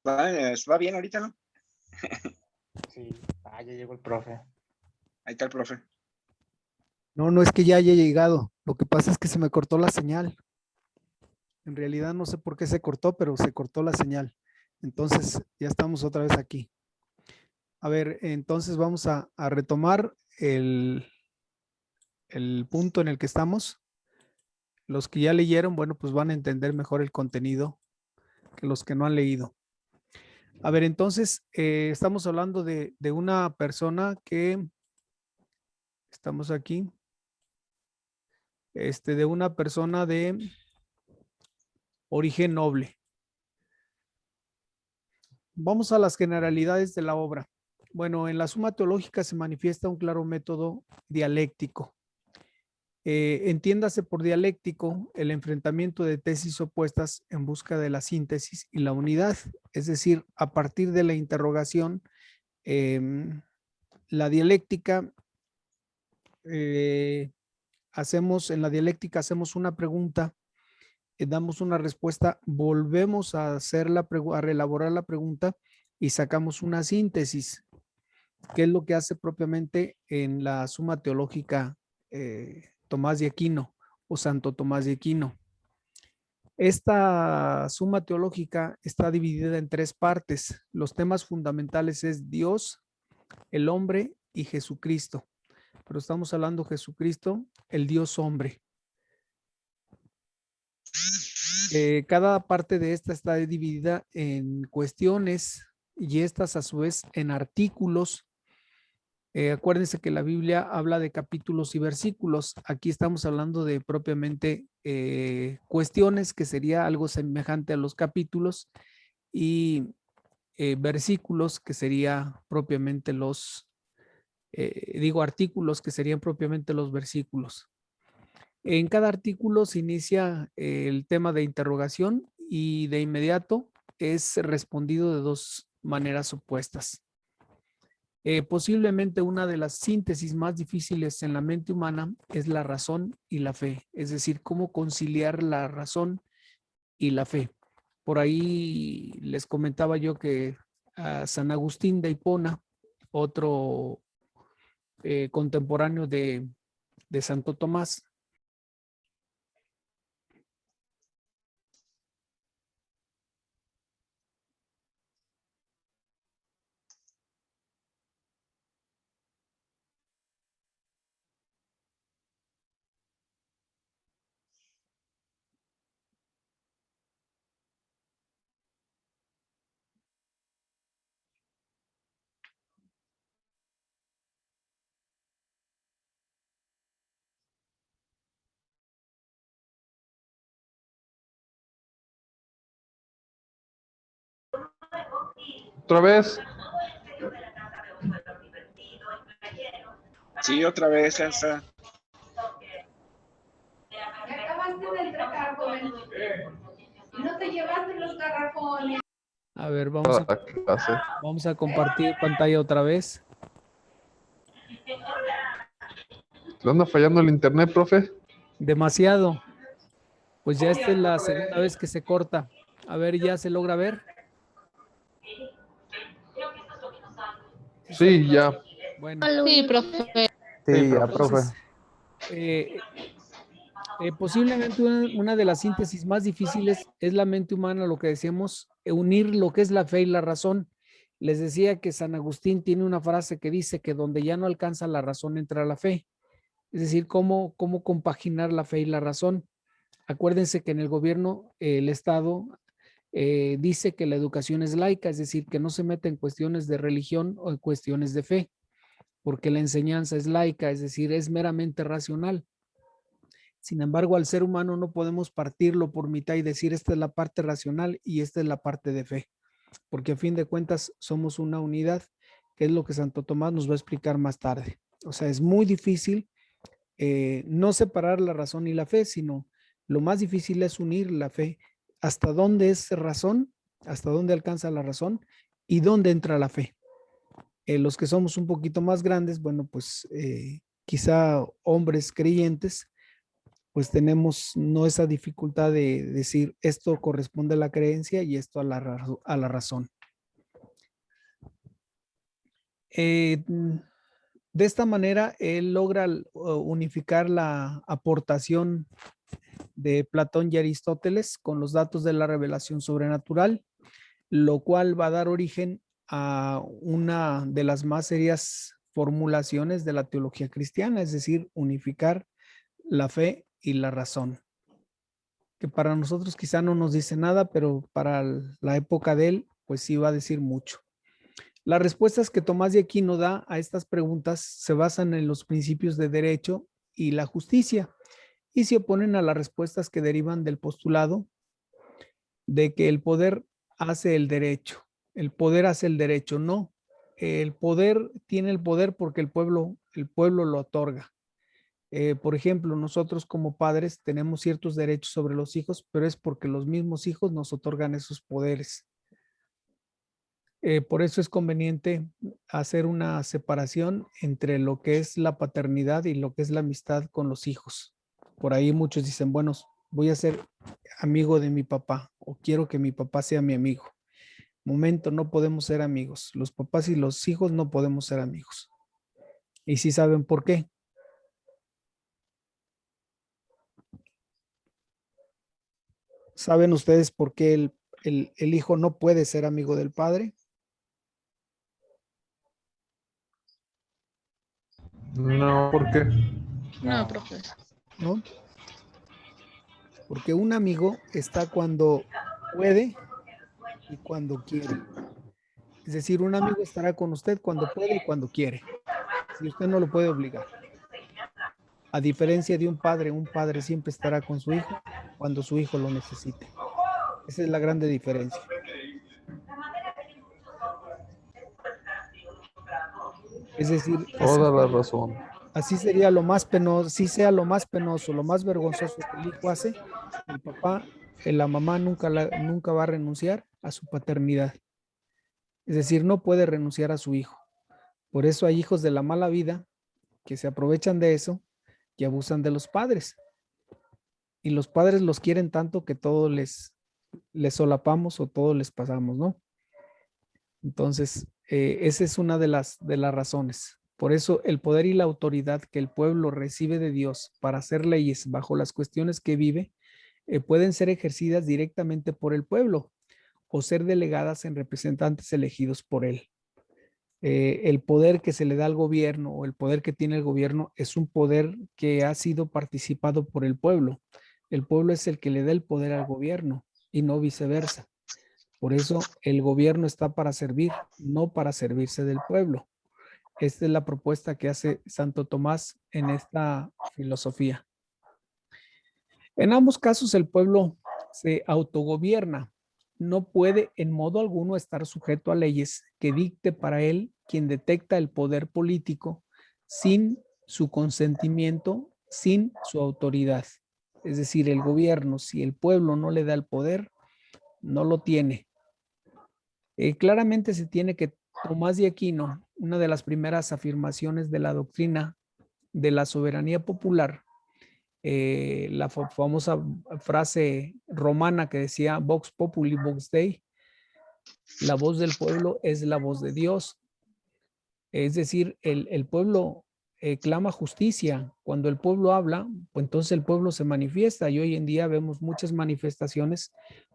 Va bien ahorita, ¿no? Sí, ya llegó el profe. Ahí está el profe. No, no es que ya haya llegado. Lo que pasa es que se me cortó la señal. En realidad no sé por qué se cortó, pero se cortó la señal. Entonces ya estamos otra vez aquí. A ver, entonces vamos a retomar el punto en el que estamos. Los que ya leyeron, bueno, pues van a entender mejor el contenido que los que no han leído. A ver, entonces estamos hablando de una persona que, estamos aquí, de una persona de origen noble. Vamos a las generalidades de la obra. Bueno, en la Suma Teológica se manifiesta un claro método dialéctico. Entiéndase por dialéctico el enfrentamiento de tesis opuestas en busca de la síntesis y la unidad. Es decir, a partir de la interrogación, la dialéctica, en la dialéctica hacemos una pregunta, damos una respuesta, volvemos a a reelaborar la pregunta y sacamos una síntesis, que es lo que hace propiamente en la Suma Teológica Tomás de Aquino o Santo Tomás de Aquino. Esta Suma Teológica está dividida en tres partes. Los temas fundamentales es Dios, el hombre y Jesucristo. Pero estamos hablando de Jesucristo, el Dios hombre. Cada parte de esta está dividida en cuestiones y estas a su vez en artículos. Acuérdense que la Biblia habla de capítulos y versículos. Aquí estamos hablando de propiamente cuestiones, que sería algo semejante a los capítulos, y versículos, que sería propiamente artículos, que serían propiamente los versículos. En cada artículo se inicia el tema de interrogación y de inmediato es respondido de dos maneras opuestas. Posiblemente una de las síntesis más difíciles en la mente humana es la razón y la fe, es decir, cómo conciliar la razón y la fe. Por ahí les comentaba yo que a San Agustín de Hipona, otro contemporáneo de Santo Tomás, ¿Otra vez? Sí, otra vez ya está. Ya acabaste del garrafón. No te llevaste los garrafones. a ver, vamos a compartir pantalla otra vez. ¿Le anda fallando el internet, profe? Demasiado. Pues ya esta es la segunda vez que se corta. A ver, ¿ya se logra ver? Sí, ya. Bueno. Sí, profe. Sí, ya, Entonces, profe. posiblemente una de las síntesis más difíciles es la mente humana, lo que decíamos, unir lo que es la fe y la razón. Les decía que San Agustín tiene una frase que dice que donde ya no alcanza la razón entra la fe. Es decir, cómo compaginar la fe y la razón. Acuérdense que en el gobierno, el Estado dice que la educación es laica, es decir, que no se mete en cuestiones de religión o en cuestiones de fe, porque la enseñanza es laica, es decir, es meramente racional. Sin embargo, al ser humano no podemos partirlo por mitad y decir esta es la parte racional y esta es la parte de fe, porque a fin de cuentas somos una unidad, que es lo que Santo Tomás nos va a explicar más tarde. O sea, es muy difícil no separar la razón y la fe, sino lo más difícil es unir la fe. ¿Hasta dónde es razón? ¿Hasta dónde alcanza la razón? ¿Y dónde entra la fe? Los que somos un poquito más grandes, bueno, pues quizá hombres creyentes, pues tenemos no esa dificultad de decir esto corresponde a la creencia y esto a la razón. De esta manera, él logra unificar la aportación de Platón y Aristóteles con los datos de la revelación sobrenatural, lo cual va a dar origen a una de las más serias formulaciones de la teología cristiana, es decir, unificar la fe y la razón, que para nosotros quizá no nos dice nada, pero para la época de él, pues sí va a decir mucho. Las respuestas que Tomás de Aquino da a estas preguntas se basan en los principios de derecho y la justicia y se oponen a las respuestas que derivan del postulado de que el poder hace el derecho. El poder hace el derecho, no. El poder tiene el poder porque el pueblo lo otorga. Por ejemplo, nosotros como padres tenemos ciertos derechos sobre los hijos, pero es porque los mismos hijos nos otorgan esos poderes. Por eso es conveniente hacer una separación entre lo que es la paternidad y lo que es la amistad con los hijos. Por ahí muchos dicen, bueno, voy a ser amigo de mi papá o quiero que mi papá sea mi amigo. Momento, no podemos ser amigos. Los papás y los hijos no podemos ser amigos. ¿Y si saben por qué? ¿Saben ustedes por qué el hijo no puede ser amigo del padre? No, ¿por qué? No, profe. ¿No? Porque un amigo está cuando puede y cuando quiere. Es decir, un amigo estará con usted cuando puede y cuando quiere. Y usted no lo puede obligar. A diferencia de un padre siempre estará con su hijo cuando su hijo lo necesite. Esa es la grande diferencia. Es decir, Toda la razón. así sería lo más penoso, si sea lo más penoso, lo más vergonzoso que el hijo hace, el papá, la mamá nunca va a renunciar a su paternidad. Es decir, no puede renunciar a su hijo. Por eso hay hijos de la mala vida que se aprovechan de eso y abusan de los padres. Y los padres los quieren tanto que todo les solapamos o todo les pasamos, ¿no? Entonces, esa es una de las razones. Por eso el poder y la autoridad que el pueblo recibe de Dios para hacer leyes bajo las cuestiones que vive, pueden ser ejercidas directamente por el pueblo o ser delegadas en representantes elegidos por él. El poder que se le da al gobierno o el poder que tiene el gobierno es un poder que ha sido participado por el pueblo. El pueblo es el que le da el poder al gobierno y no viceversa. Por eso el gobierno está para servir, no para servirse del pueblo. Esta es la propuesta que hace Santo Tomás en esta filosofía. En ambos casos el pueblo se autogobierna. No puede en modo alguno estar sujeto a leyes que dicte para él quien detecta el poder político sin su consentimiento, sin su autoridad. Es decir, el gobierno, si el pueblo no le da el poder, no lo tiene. Claramente se tiene que Tomás de Aquino, una de las primeras afirmaciones de la doctrina de la soberanía popular, la famosa frase romana que decía Vox Populi, Vox Dei, la voz del pueblo es la voz de Dios. Es decir, el pueblo clama justicia. Cuando el pueblo habla, pues entonces el pueblo se manifiesta y hoy en día vemos muchas manifestaciones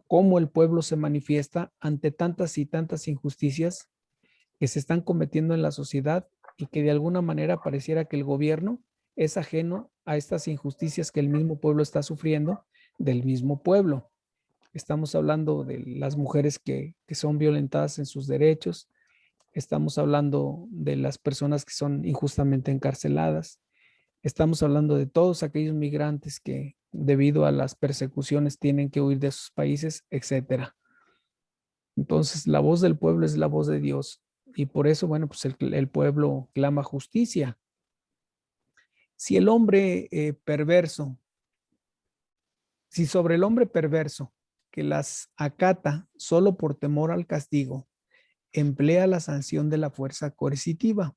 cómo el pueblo se manifiesta ante tantas y tantas injusticias que se están cometiendo en la sociedad y que de alguna manera pareciera que el gobierno es ajeno a estas injusticias que el mismo pueblo está sufriendo del mismo pueblo. Estamos hablando de las mujeres que son violentadas en sus derechos, estamos hablando de las personas que son injustamente encarceladas, estamos hablando de todos aquellos migrantes que debido a las persecuciones tienen que huir de sus países, etcétera. Entonces, la voz del pueblo es la voz de Dios y por eso, bueno, pues el pueblo clama justicia. Si el hombre perverso, si sobre el hombre perverso que las acata solo por temor al castigo, emplea la sanción de la fuerza coercitiva,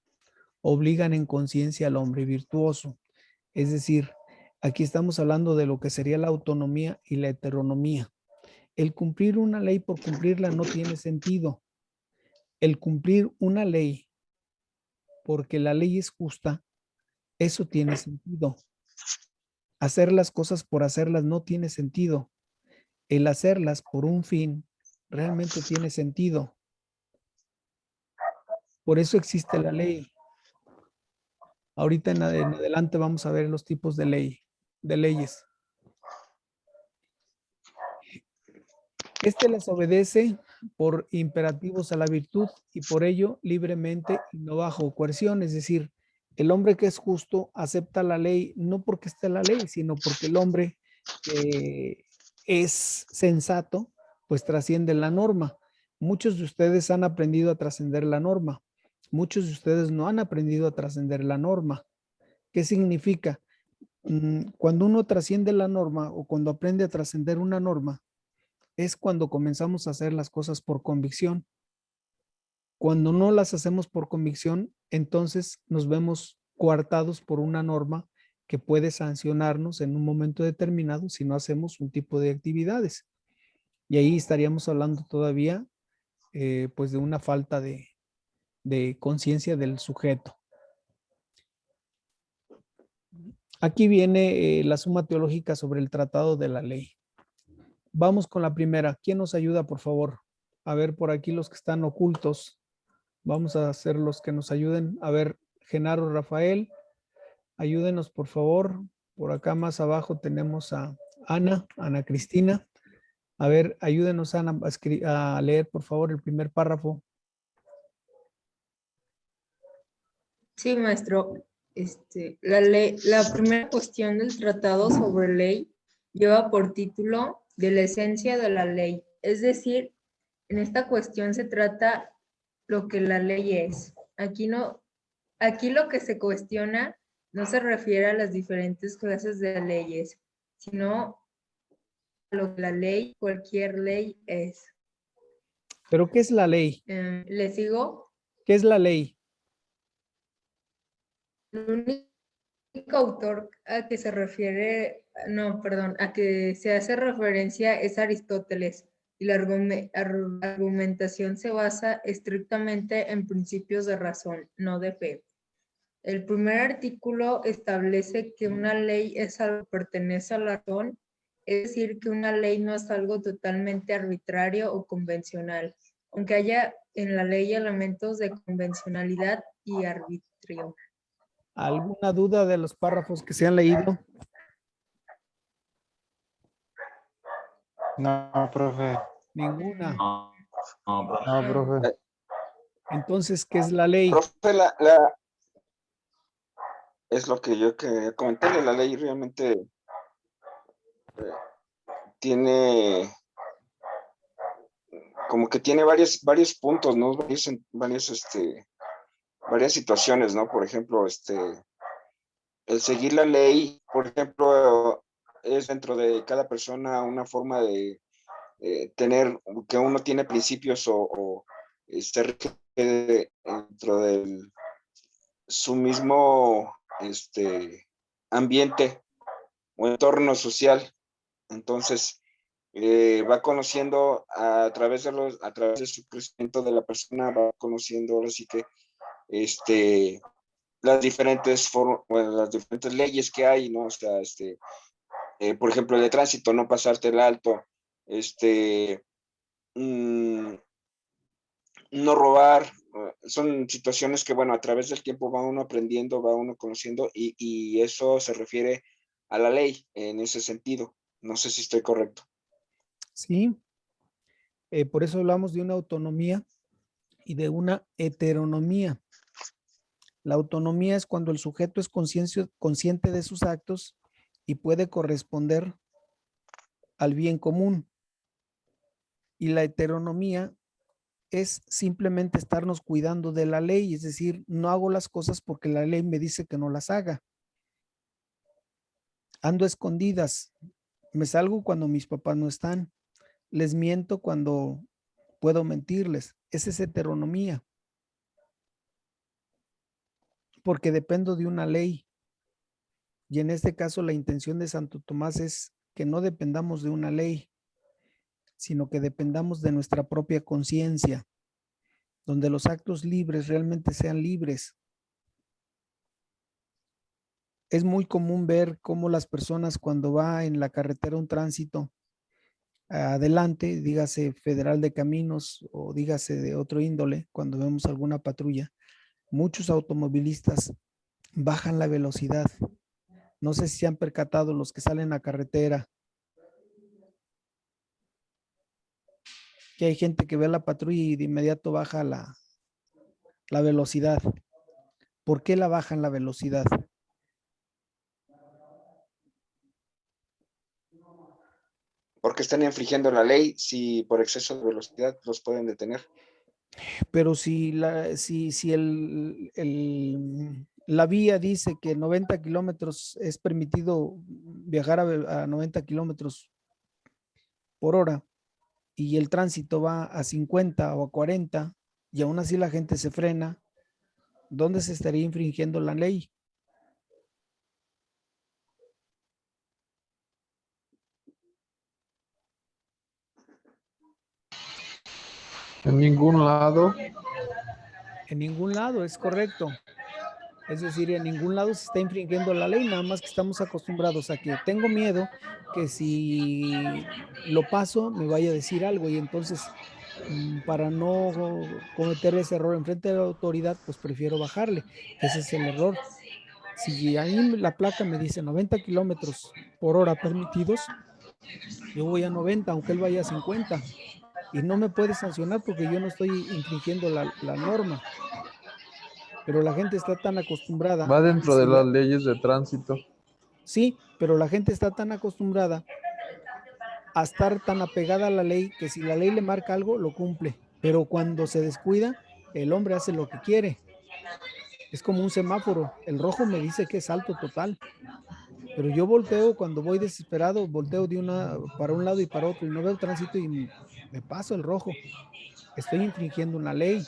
obligan en conciencia al hombre virtuoso. Es decir, Aquí estamos hablando de lo que sería la autonomía y la heteronomía. El cumplir una ley por cumplirla no tiene sentido. El cumplir una ley porque la ley es justa, eso tiene sentido. Hacer las cosas por hacerlas no tiene sentido. El hacerlas por un fin realmente tiene sentido. Por eso existe la ley. Ahorita en adelante vamos a ver los tipos de leyes. Este las obedece por imperativos a la virtud y por ello libremente y no bajo coerción. Es decir, el hombre que es justo acepta la ley no porque esté la ley, sino porque el hombre que es sensato, pues trasciende la norma. Muchos de ustedes han aprendido a trascender la norma. Muchos de ustedes no han aprendido a trascender la norma. ¿Qué significa? Cuando uno trasciende la norma o cuando aprende a trascender una norma, es cuando comenzamos a hacer las cosas por convicción. Cuando no las hacemos por convicción, entonces nos vemos coartados por una norma que puede sancionarnos en un momento determinado si no hacemos un tipo de actividades. Y ahí estaríamos hablando todavía pues de una falta de conciencia del sujeto. Aquí viene la suma teológica sobre el tratado de la ley. Vamos con la primera. ¿Quién nos ayuda, por favor? A ver, por aquí los que están ocultos. Vamos a hacer los que nos ayuden. A ver, Genaro, Rafael, ayúdenos, por favor. Por acá más abajo tenemos a Ana Cristina. A ver, ayúdenos, Ana, a leer, por favor, el primer párrafo. Sí, maestro. La primera cuestión del tratado sobre ley lleva por título de la esencia de la ley. Es decir, en esta cuestión se trata lo que la ley es. Aquí lo que se cuestiona no se refiere a las diferentes clases de leyes, sino a lo que la ley, cualquier ley es. ¿Pero qué es la ley? ¿Le sigo? ¿Qué es la ley? El único autor a que se refiere, a que se hace referencia es Aristóteles, y la argumentación se basa estrictamente en principios de razón, no de fe. El primer artículo establece que una ley es algo que pertenece a la razón, es decir, que una ley no es algo totalmente arbitrario o convencional, aunque haya en la ley elementos de convencionalidad y arbitrio. ¿Alguna duda de los párrafos que se han leído? No, profe. Ninguna. No, profe. Entonces, ¿qué es la ley? Profe, es lo que yo quería comentarle. La ley realmente tiene como que tiene varios puntos, ¿no? Varias situaciones, ¿no? Por ejemplo, el seguir la ley, por ejemplo, es dentro de cada persona una forma de tener, que uno tiene principios o se rige dentro de su mismo ambiente o entorno social. Entonces, va conociendo a través de su crecimiento de la persona, va conociendo ahora sí que las diferentes leyes que hay, ¿no? O sea, por ejemplo, el de tránsito, no pasarte el alto, no robar, son situaciones que, bueno, a través del tiempo va uno aprendiendo, va uno conociendo y eso se refiere a la ley en ese sentido. No sé si estoy correcto. Sí. Por eso hablamos de una autonomía y de una heteronomía. La autonomía es cuando el sujeto es consciente de sus actos y puede corresponder al bien común. Y la heteronomía es simplemente estarnos cuidando de la ley, es decir, no hago las cosas porque la ley me dice que no las haga. Ando a escondidas, me salgo cuando mis papás no están, les miento cuando puedo mentirles. Esa es heteronomía. Porque dependo de una ley. Y en este caso la intención de Santo Tomás es que no dependamos de una ley, sino que dependamos de nuestra propia conciencia, donde los actos libres realmente sean libres. Es muy común ver cómo las personas cuando va en la carretera un tránsito adelante, dígase Federal de Caminos o dígase de otro índole, cuando vemos alguna patrulla, muchos automovilistas bajan la velocidad. No sé si se han percatado los que salen a carretera, que hay gente que ve la patrulla y de inmediato baja la velocidad. ¿Por qué la bajan la velocidad? Porque están infringiendo la ley, si por exceso de velocidad los pueden detener. Pero si la vía dice que 90 kilómetros es permitido viajar a 90 kilómetros por hora y el tránsito va a 50 o a 40 y aún así la gente se frena, ¿dónde se estaría infringiendo la ley? En ningún lado. En ningún lado, es correcto. Es decir, en ningún lado se está infringiendo la ley, nada más que estamos acostumbrados a que tengo miedo que si lo paso me vaya a decir algo y entonces para no cometer ese error en frente de la autoridad, pues prefiero bajarle. Ese es el error. Si ahí la placa me dice 90 kilómetros por hora permitidos, yo voy a 90, aunque él vaya a 50. Y no me puede sancionar porque yo no estoy infringiendo la norma. Pero la gente está tan acostumbrada. Va dentro de las leyes de tránsito. Sí, pero la gente está tan acostumbrada a estar tan apegada a la ley que si la ley le marca algo, lo cumple. Pero cuando se descuida, el hombre hace lo que quiere. Es como un semáforo. El rojo me dice que es salto total. Pero yo volteo cuando voy desesperado, volteo para un lado y para otro y no veo el tránsito y me paso el rojo. Estoy infringiendo una ley.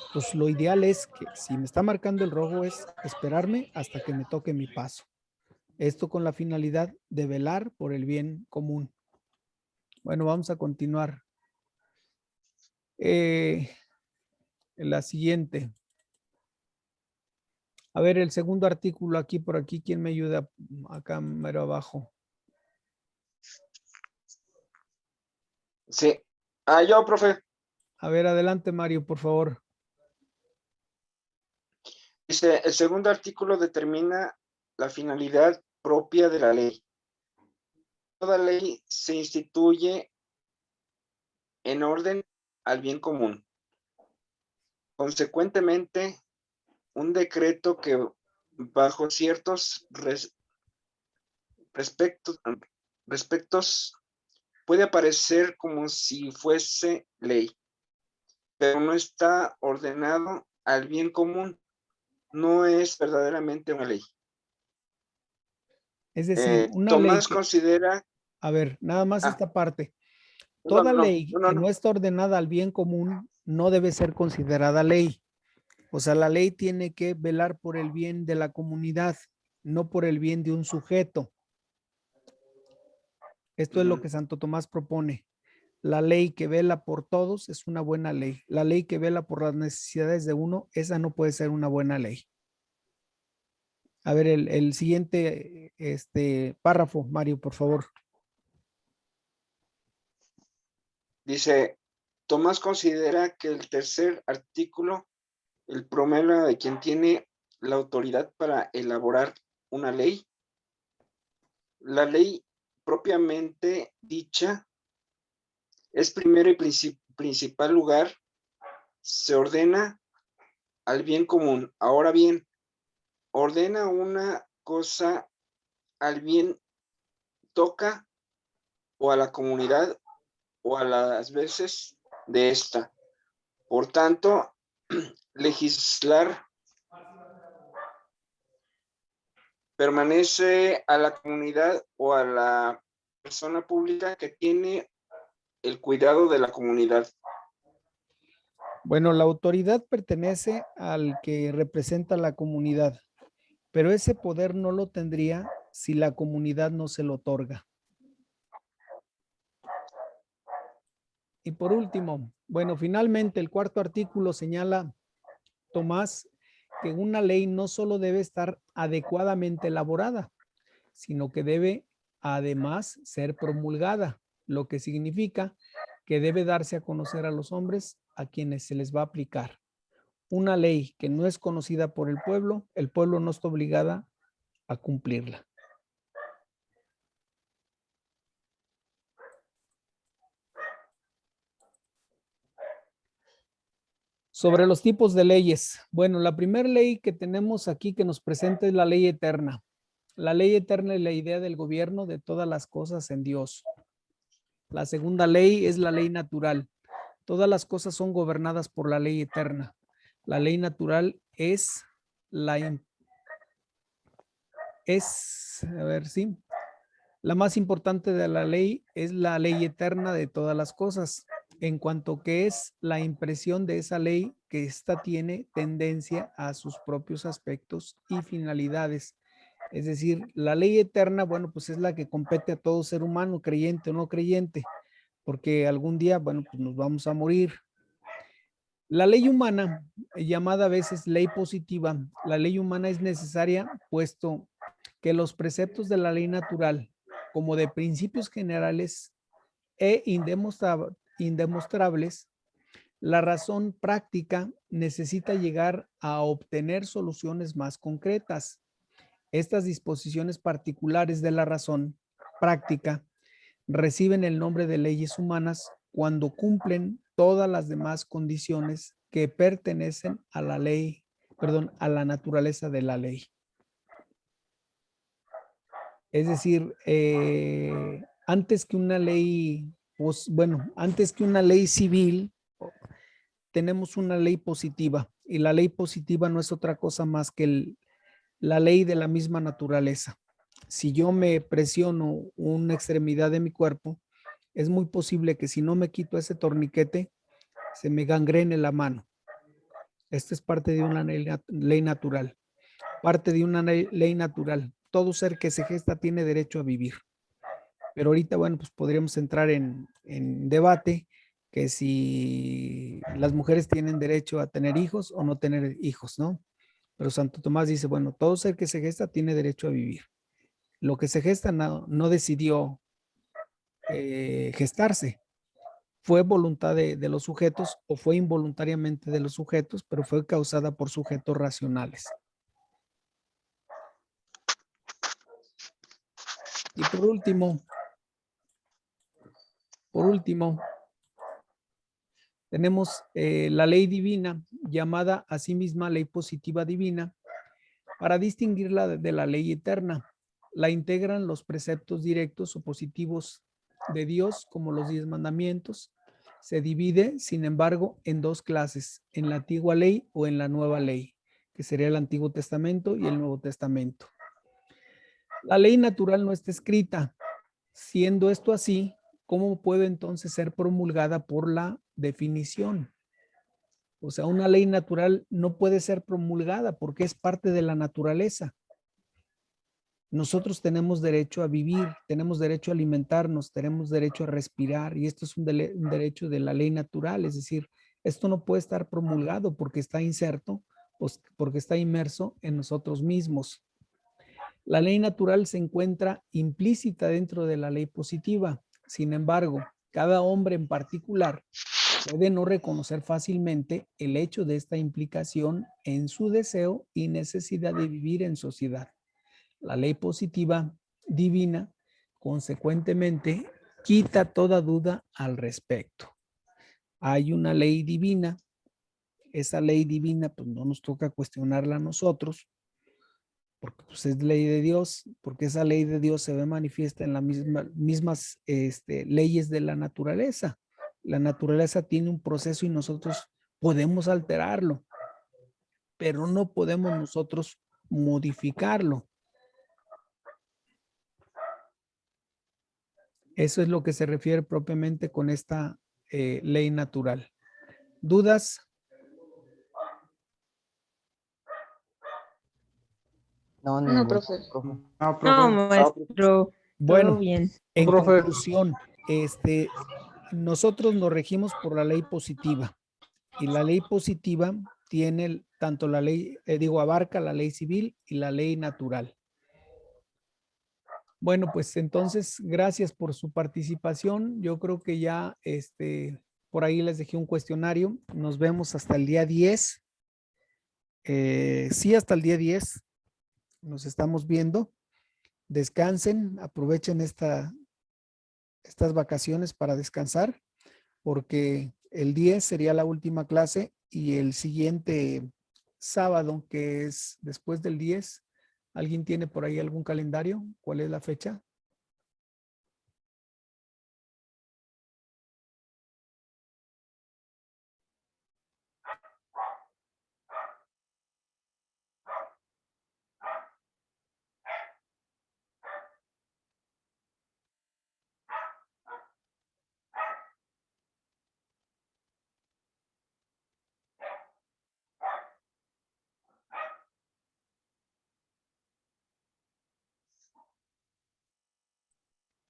Entonces, lo ideal es que si me está marcando el rojo es esperarme hasta que me toque mi paso. Esto con la finalidad de velar por el bien común. Bueno, vamos a continuar. La siguiente. A ver, el segundo artículo aquí por aquí. ¿Quién me ayuda? Acá mero abajo. Sí. Yo, profe. A ver, adelante, Mario, por favor. Dice, el segundo artículo determina la finalidad propia de la ley. Toda ley se instituye en orden al bien común. Consecuentemente, un decreto que bajo ciertos respectos puede aparecer como si fuese ley, pero no está ordenado al bien común, no es verdaderamente una ley. Es decir, una Tomás ley considera... A ver, nada más esta parte. No, Toda no, ley no, que no. no está ordenada al bien común no debe ser considerada ley. O sea, la ley tiene que velar por el bien de la comunidad, no por el bien de un sujeto. Esto es lo que Santo Tomás propone. La ley que vela por todos es una buena ley. La ley que vela por las necesidades de uno, esa no puede ser una buena ley. A ver, el siguiente párrafo, Mario, por favor. Dice, Tomás considera que el tercer artículo, el promedio de quien tiene la autoridad para elaborar una ley. La ley propiamente dicha es primero y principal lugar, se ordena al bien común. Ahora bien, ordena una cosa al bien toca o a la comunidad o a las veces de esta. Por tanto, legislar permanece a la comunidad o a la persona pública que tiene el cuidado de la comunidad. Bueno, la autoridad pertenece al que representa la comunidad, pero ese poder no lo tendría si la comunidad no se lo otorga. Y por último, bueno, finalmente el cuarto artículo señala, Tomás, que una ley no solo debe estar adecuadamente elaborada, sino que debe además ser promulgada, lo que significa que debe darse a conocer a los hombres a quienes se les va a aplicar. Una ley que no es conocida por el pueblo no está obligada a cumplirla. Sobre los tipos de leyes. Bueno, la primera ley que tenemos aquí que nos presenta es la ley eterna. La ley eterna es la idea del gobierno de todas las cosas en Dios. La segunda ley es la ley natural. Todas las cosas son gobernadas por la ley eterna. La ley natural es la más importante de la ley es la ley eterna de todas las cosas, en cuanto que es la impresión de esa ley que ésta tiene tendencia a sus propios aspectos y finalidades. Es decir, la ley eterna, bueno, pues es la que compete a todo ser humano, creyente o no creyente, porque algún día, bueno, pues nos vamos a morir. La ley humana, llamada a veces ley positiva, la ley humana es necesaria puesto que los preceptos de la ley natural, como de principios generales e indemostrables, la razón práctica necesita llegar a obtener soluciones más concretas. Estas disposiciones particulares de la razón práctica reciben el nombre de leyes humanas cuando cumplen todas las demás condiciones que pertenecen a la ley, a la naturaleza de la ley. Es decir, antes que una ley, antes que una ley civil, tenemos una ley positiva, y la ley positiva no es otra cosa más que la ley de la misma naturaleza. Si yo me presiono una extremidad de mi cuerpo, es muy posible que si no me quito ese torniquete, se me gangrene la mano. Esto es parte de una ley natural. Parte de una ley natural. Todo ser que se gesta tiene derecho a vivir. Pero ahorita, bueno, pues podríamos entrar en debate que si las mujeres tienen derecho a tener hijos o no tener hijos, ¿no? Pero Santo Tomás dice, bueno, todo ser que se gesta tiene derecho a vivir. Lo que se gesta no decidió gestarse. Fue voluntad de los sujetos o fue involuntariamente de los sujetos, pero fue causada por sujetos racionales. Y por último, tenemos la ley divina, llamada a sí misma ley positiva divina, para distinguirla de la ley eterna. La integran los preceptos directos o positivos de Dios, como los 10 mandamientos. Se divide, sin embargo, en dos clases, en la antigua ley o en la nueva ley, que sería el Antiguo Testamento y el Nuevo Testamento. La ley natural no está escrita. Siendo esto así, ¿cómo puede entonces ser promulgada por la definición? O sea, una ley natural no puede ser promulgada porque es parte de la naturaleza. Nosotros tenemos derecho a vivir, tenemos derecho a alimentarnos, tenemos derecho a respirar, y esto es un derecho de la ley natural. Es decir, esto no puede estar promulgado porque está inserto, pues, porque está inmerso en nosotros mismos. La ley natural se encuentra implícita dentro de la ley positiva. Sin embargo, cada hombre en particular puede no reconocer fácilmente el hecho de esta implicación en su deseo y necesidad de vivir en sociedad. La ley positiva divina, consecuentemente, quita toda duda al respecto. Hay una ley divina. Esa ley divina, pues no nos toca cuestionarla a nosotros, porque pues, es ley de Dios, porque esa ley de Dios se ve manifiesta en las mismas leyes de la naturaleza. La naturaleza tiene un proceso y nosotros podemos alterarlo, pero no podemos nosotros modificarlo. Eso es lo que se refiere propiamente con esta ley natural. ¿Dudas? No, No, ningún, profe. profe. No, maestro. Bueno, Todo bien. en Profe. conclusión, nosotros nos regimos por la ley positiva y la ley positiva tiene tanto la ley, abarca la ley civil y la ley natural. Bueno, pues entonces, gracias por su participación. Yo creo que ya, por ahí les dejé un cuestionario. Nos vemos hasta el día 10. Sí, hasta el día 10. Nos estamos viendo. Descansen, aprovechen estas vacaciones para descansar, porque el 10 sería la última clase y el siguiente sábado, que es después del 10, ¿alguien tiene por ahí algún calendario? ¿Cuál es la fecha?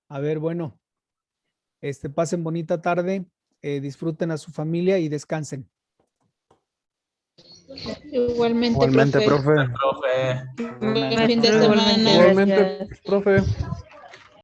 A ver, bueno, pasen bonita tarde, disfruten a su familia y descansen. Igualmente, Igualmente, profe. profe. Buen fin de Igualmente, semana. Igualmente, gracias. profe.